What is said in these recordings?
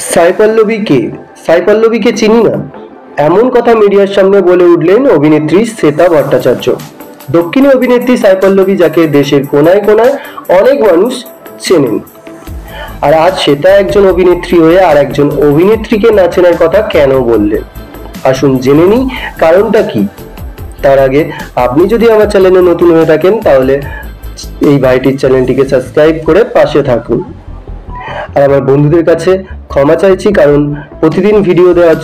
সাই পল্লবীকে চিনি না, এমন কথা মিডিয়ার সামনে বলে উঠলেন অভিনেত্রী শ্বেতা ভট্টাচার্য। দক্ষিণী অভিনেত্রী সাই পল্লবী, যাকে দেশের কোনায় কোনায় অনেক মানুষ চেনেন। আর আজ শ্বেতা একজন অভিনেত্রী হয়ে আর একজন অভিনেত্রীকে না চেনার কথা কেন বললেন, আসুন জেনে নিই কারণটা কি। তার আগে আপনি যদি আমার চ্যানেলে নতুন হয়ে থাকেন তাহলে এই ভাইটির চ্যানেলটিকে সাবস্ক্রাইব করে পাশে থাকুন। আর আমার বন্ধুদের কাছে ক্ষমা চাইছি, কারণ প্রতিদিন ভিডিও দেওয়ার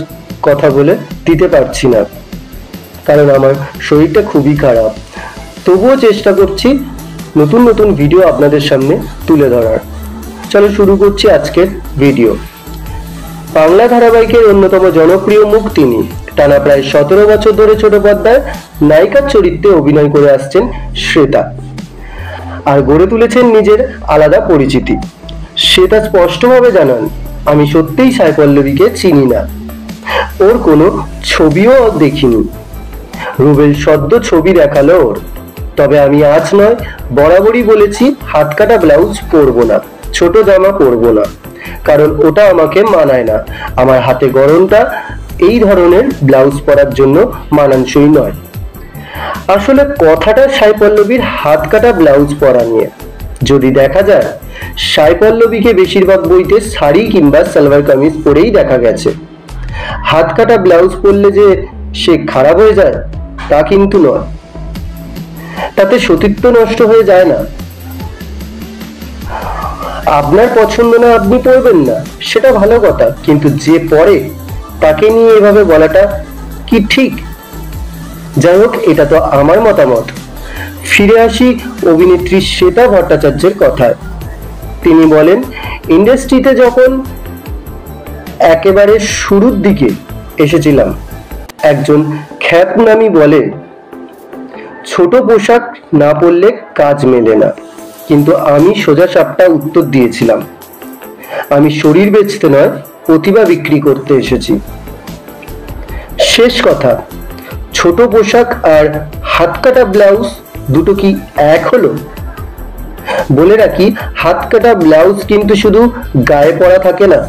কথা বলে দিতে পারছি না, কারণ আমার শরীরটা খুবই খারাপ। তবুও চেষ্টা করছি নতুন নতুন ভিডিও আপনাদের সামনে তুলে ধরার। চলো শুরু করছি আজকের ভিডিও। বাংলা ধারাবাহিকের অন্যতম জনপ্রিয় মুখ তিনি। টানা প্রায় 17 বছর ধরে ছোট পর্দায় নায়িকার চরিত্রে অভিনয় করে আসছেন শ্বেতা, আর গড়ে তুলেছেন নিজের আলাদা পরিচিতি। শ্বেতা স্পষ্টভাবে জানান, আমি সত্যিই সাই পল্লবীকে চিনি না, ওর কোনো ছবিও দেখিনি। রুবেল সদ্য ছবি দেখালো ওর, তবে আমি আজ নয় বরাবরই বলেছি হাত কাটা ব্লাউজ পরবো না, ছোট জামা পরবো না, কারণ ওটা আমাকে মানায় না। আমার হাতে গড়নটা এই ধরনের ব্লাউজ পরার জন্য মানানসই নয়। আসলে কথাটা সাই পল্লবীর হাত কাটা ব্লাউজ পরা নিয়ে। যদি দেখা যায়, সাই পল্লবীকে বেশিরভাগ বইতে শাড়ি কিংবা সালোয়ার কামিজ পরেই দেখা গেছে। হাত কাটা ব্লাউজ পরলে যে সে খারাপ হয়ে যায় তা কিন্তু নয়, তাতে সতীত্ব নষ্ট হয়ে যায় না। আপনার পছন্দ না, আপনি পরবেন না, সেটা ভালো কথা, কিন্তু যে পরে তাকে নিয়ে এভাবে বলাটা কি ঠিক? যাই হোক, এটা তো আমার মতামত। ফিরে আসি অভিনেত্রী শ্বেতা ভট্টাচার্যের কথায়। তিনি বলেন, ইন্ডাস্ট্রিতে যখন একেবারে শুরুর দিকে এসেছিলাম, একজন খ্যাতনামী বলে ছোট পোশাক না পরলে কাজ মেলে না, কিন্তু আমি সোজা সাপটা উত্তর দিয়েছিলাম, আমি শরীর বেচতে নয় প্রতিভা বিক্রি করতে এসেছি। শেষ কথা, ছোট পোশাক আর হাত কাটা ব্লাউজ দুটো কি এক হলো? বলে রাখি, হাত কাটা ব্লাউজ কিন্তু শুধু গায়ে পরা থাকে না,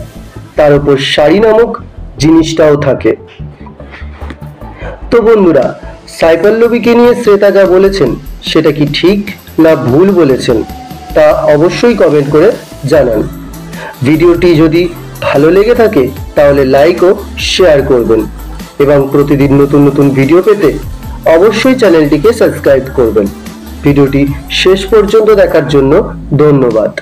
তার উপর শাড়ি নামক জিনিসটাও থাকে। তো বন্ধুরা, সাই পল্লবীকে নিয়ে শ্বেতা যা বলেছেন সেটা কি ঠিক না ভুল বলেছেন তা অবশ্যই কমেন্ট করে জানান। ভিডিওটি যদি ভালো লেগে থাকে তাহলে লাইক ও শেয়ার করবেন, এবং প্রতিদিন নতুন নতুন ভিডিও পেতে অবশ্যই চ্যানেলটিকে সাবস্ক্রাইব করবেন। ভিডিওটি শেষ পর্যন্ত দেখার জন্য ধন্যবাদ।